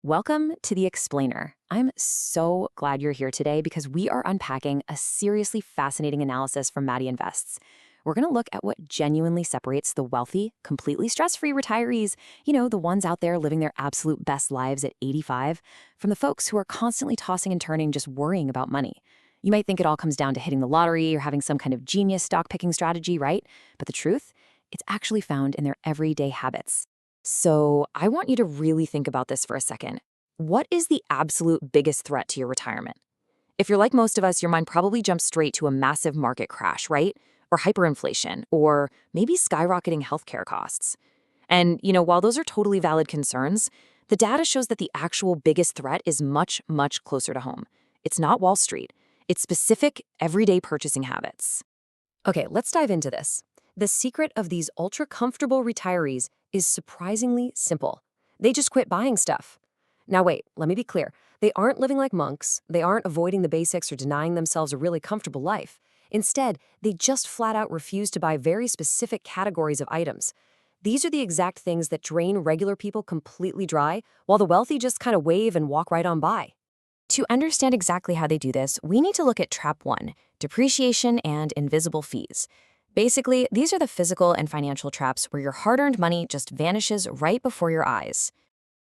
Welcome to The Explainer. I'm so glad you're here today because we are unpacking a seriously fascinating analysis from Maddie Invests. We're going to look at what genuinely separates the wealthy, completely stress-free retirees, the ones out there living their absolute best lives at 85, from the folks who are constantly tossing and turning just worrying about money. You might think it all comes down to hitting the lottery or having some kind of genius stock picking strategy, right? But the truth? It's actually found in their everyday habits. So I want you to really think about this for a second. What is the absolute biggest threat to your retirement? If you're like most of us, your mind probably jumps straight to a massive market crash, right? Or hyperinflation, or maybe skyrocketing healthcare costs. And, while those are totally valid concerns, the data shows that the actual biggest threat is much, much closer to home. It's not Wall Street. It's specific, everyday purchasing habits. Okay, let's dive into this. The secret of these ultra-comfortable retirees is surprisingly simple. They just quit buying stuff. Now wait, let me be clear. They aren't living like monks, they aren't avoiding the basics or denying themselves a really comfortable life. Instead, they just flat out refuse to buy very specific categories of items. These are the exact things that drain regular people completely dry, while the wealthy just kind of wave and walk right on by. To understand exactly how they do this, we need to look at Trap 1, depreciation and invisible fees. Basically, these are the physical and financial traps where your hard-earned money just vanishes right before your eyes.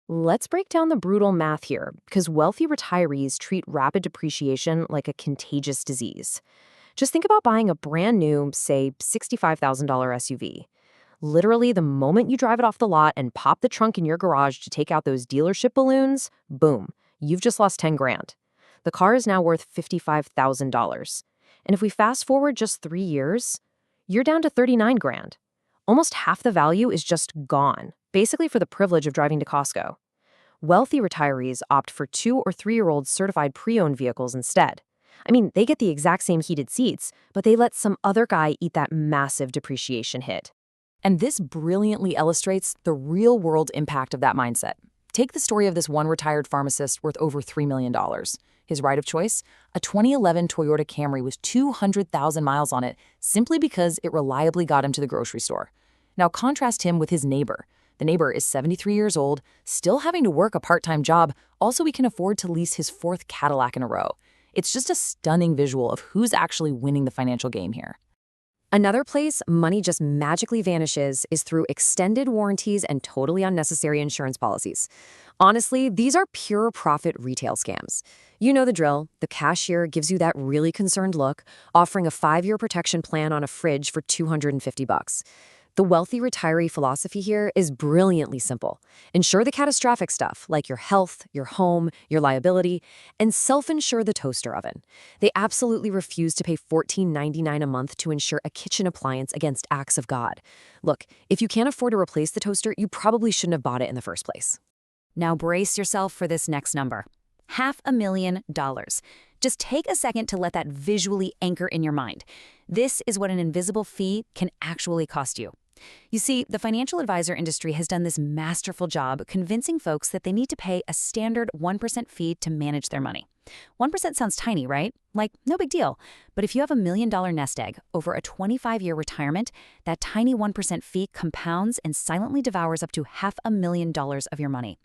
Let's break down the brutal math here, because wealthy retirees treat rapid depreciation like a contagious disease. Just think about buying a brand new, say, $65,000 SUV. Literally, the moment you drive it off the lot and pop the trunk in your garage to take out those dealership balloons, boom, you've just lost 10 grand. The car is now worth $55,000. And if we fast forward just 3 years, you're down to 39 grand. Almost half the value is just gone, basically for the privilege of driving to Costco. Wealthy retirees opt for 2 or 3-year-old certified pre-owned vehicles instead. I mean, they get the exact same heated seats, but they let some other guy eat that massive depreciation hit. And this brilliantly illustrates the real-world impact of that mindset. Take the story of this one retired pharmacist worth over $3 million. His ride of choice? A 2011 Toyota Camry with 200,000 miles on it simply because it reliably got him to the grocery store. Now contrast him with his neighbor. The neighbor is 73 years old, still having to work a part-time job, also he can afford to lease his 4th Cadillac in a row. It's just a stunning visual of who's actually winning the financial game here. Another place money just magically vanishes is through extended warranties and totally unnecessary insurance policies. Honestly, these are pure profit retail scams. You know the drill. The cashier gives you that really concerned look, offering a 5-year protection plan on a fridge for $250. The wealthy retiree philosophy here is brilliantly simple. Insure the catastrophic stuff, like your health, your home, your liability, and self-insure the toaster oven. They absolutely refuse to pay $14.99 a month to insure a kitchen appliance against acts of God. Look, if you can't afford to replace the toaster, you probably shouldn't have bought it in the first place. Now brace yourself for this next number. $500,000. Just take a second to let that visually anchor in your mind. This is what an invisible fee can actually cost you. You see, the financial advisor industry has done this masterful job convincing folks that they need to pay a standard 1% fee to manage their money. 1% sounds tiny, right? Like, no big deal. But if you have $1 million nest egg over a 25-year retirement, that tiny 1% fee compounds and silently devours up to $500,000 of your money.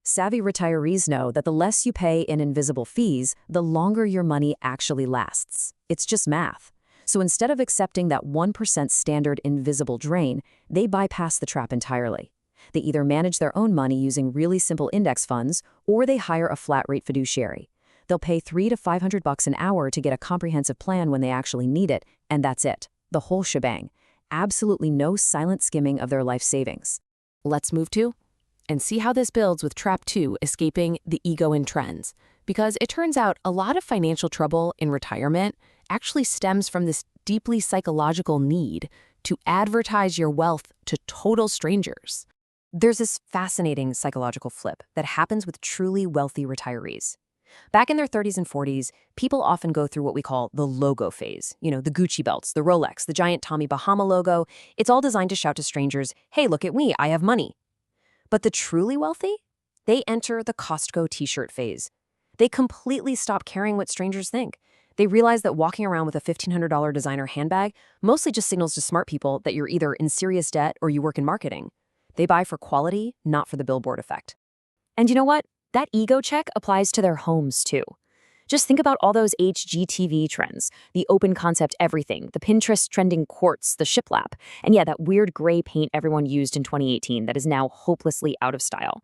Savvy retirees know that the less you pay in invisible fees, the longer your money actually lasts. It's just math. So instead of accepting that 1% standard invisible drain, they bypass the trap entirely. They either manage their own money using really simple index funds, or they hire a flat-rate fiduciary. They'll pay $300 to $500 an hour to get a comprehensive plan when they actually need it, and that's it. The whole shebang. Absolutely no silent skimming of their life savings. Let's move to and see how this builds with Trap 2, escaping the ego in trends. Because it turns out a lot of financial trouble in retirement actually stems from this deeply psychological need to advertise your wealth to total strangers. There's this fascinating psychological flip that happens with truly wealthy retirees. Back in their 30s and 40s, people often go through what we call the logo phase. The Gucci belts, the Rolex, the giant Tommy Bahama logo. It's all designed to shout to strangers, hey, look at me, I have money. But the truly wealthy? They enter the Costco t-shirt phase. They completely stop caring what strangers think. They realize that walking around with a $1,500 designer handbag mostly just signals to smart people that you're either in serious debt or you work in marketing. They buy for quality, not for the billboard effect. And you know what? That ego check applies to their homes too. Just think about all those HGTV trends, the open concept everything, the Pinterest trending quartz, the shiplap, and yeah, that weird gray paint everyone used in 2018 that is now hopelessly out of style.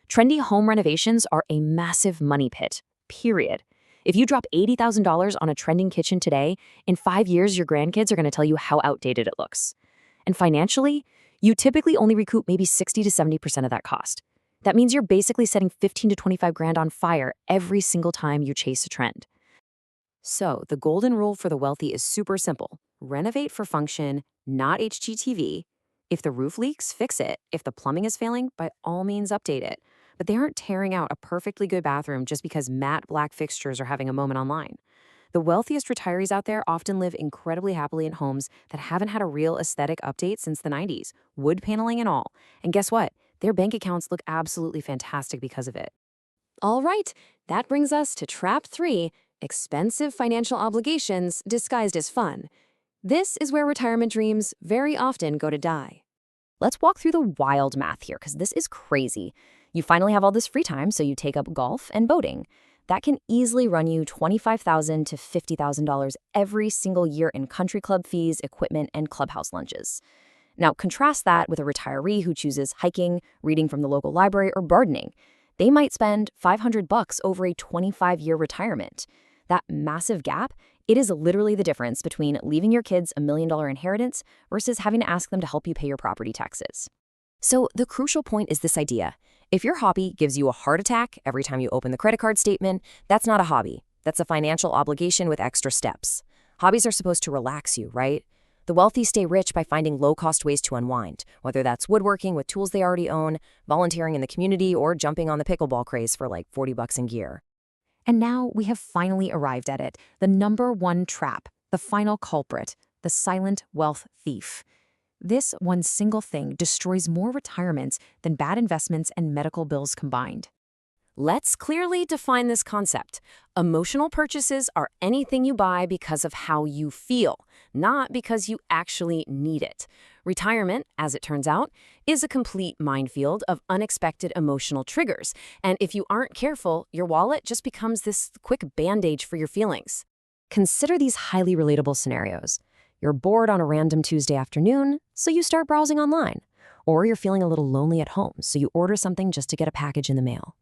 Trendy home renovations are a massive money pit, period. If you drop $80,000 on a trending kitchen today, in 5 years your grandkids are going to tell you how outdated it looks. And financially, you typically only recoup maybe 60 to 70% of that cost. That means you're basically setting 15 to 25 grand on fire every single time you chase a trend. So, the golden rule for the wealthy is super simple. Renovate for function, not HGTV. If the roof leaks, fix it. If the plumbing is failing, by all means update it. But they aren't tearing out a perfectly good bathroom just because matte black fixtures are having a moment online. The wealthiest retirees out there often live incredibly happily in homes that haven't had a real aesthetic update since the 90s, wood paneling and all. And guess what? Their bank accounts look absolutely fantastic because of it. All right, that brings us to trap 3, expensive financial obligations disguised as fun. This is where retirement dreams very often go to die. Let's walk through the wild math here, because this is crazy. You finally have all this free time, so you take up golf and boating. That can easily run you $25,000 to $50,000 every single year in country club fees, equipment, and clubhouse lunches. Now, contrast that with a retiree who chooses hiking, reading from the local library, or gardening. They might spend $500 over a 25-year retirement. That massive gap, it is literally the difference between leaving your kids $1 million inheritance versus having to ask them to help you pay your property taxes. So the crucial point is this idea. If your hobby gives you a heart attack every time you open the credit card statement, that's not a hobby. That's a financial obligation with extra steps. Hobbies are supposed to relax you, right? The wealthy stay rich by finding low-cost ways to unwind, whether that's woodworking with tools they already own, volunteering in the community, or jumping on the pickleball craze for like $40 in gear. And now we have finally arrived at it, the number one trap, the final culprit, the silent wealth thief. This one single thing destroys more retirements than bad investments and medical bills combined. Let's clearly define this concept. Emotional purchases are anything you buy because of how you feel, not because you actually need it. Retirement, as it turns out, is a complete minefield of unexpected emotional triggers. And if you aren't careful, your wallet just becomes this quick bandage for your feelings. Consider these highly relatable scenarios. You're bored on a random Tuesday afternoon, so you start browsing online. Or you're feeling a little lonely at home, so you order something just to get a package in the mail.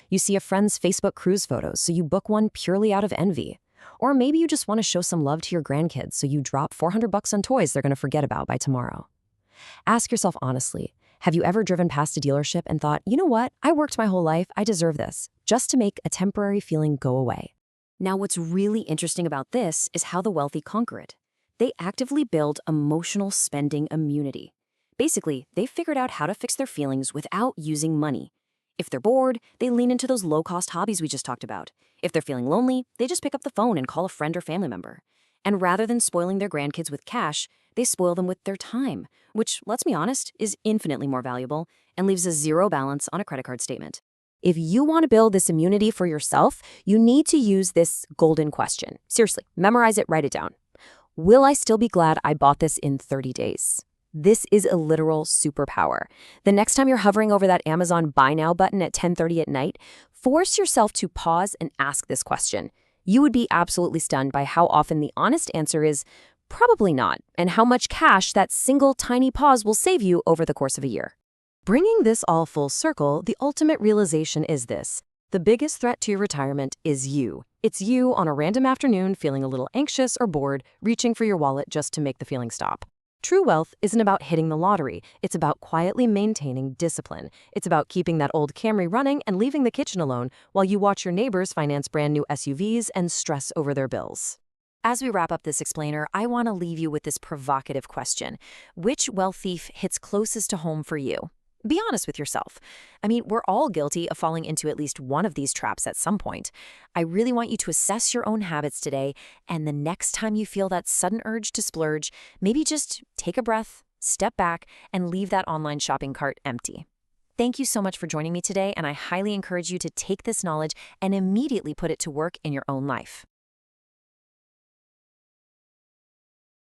You see a friend's Facebook cruise photos, so you book one purely out of envy. Or maybe you just want to show some love to your grandkids, so you drop $400 on toys they're going to forget about by tomorrow. Ask yourself honestly, have you ever driven past a dealership and thought, you know what, I worked my whole life, I deserve this, just to make a temporary feeling go away? Now, what's really interesting about this is how the wealthy conquer it. They actively build emotional spending immunity. Basically, they've figured out how to fix their feelings without using money. If they're bored, they lean into those low-cost hobbies we just talked about. If they're feeling lonely, they just pick up the phone and call a friend or family member. And rather than spoiling their grandkids with cash, they spoil them with their time, which, let's be honest, is infinitely more valuable and leaves a zero balance on a credit card statement. If you want to build this immunity for yourself, you need to use this golden question. Seriously, memorize it, write it down. Will I still be glad I bought this in 30 days? This is a literal superpower. The next time you're hovering over that Amazon Buy Now button at 10:30 at night, force yourself to pause and ask this question. You would be absolutely stunned by how often the honest answer is probably not, and how much cash that single tiny pause will save you over the course of a year. Bringing this all full circle, the ultimate realization is this. The biggest threat to your retirement is you. It's you on a random afternoon feeling a little anxious or bored, reaching for your wallet just to make the feeling stop. True wealth isn't about hitting the lottery. It's about quietly maintaining discipline. It's about keeping that old Camry running and leaving the kitchen alone while you watch your neighbors finance brand new SUVs and stress over their bills. As we wrap up this explainer, I want to leave you with this provocative question. Which wealth thief hits closest to home for you? Be honest with yourself. I mean, we're all guilty of falling into at least one of these traps at some point. I really want you to assess your own habits today, and the next time you feel that sudden urge to splurge, maybe just take a breath, step back, and leave that online shopping cart empty. Thank you so much for joining me today, and I highly encourage you to take this knowledge and immediately put it to work in your own life.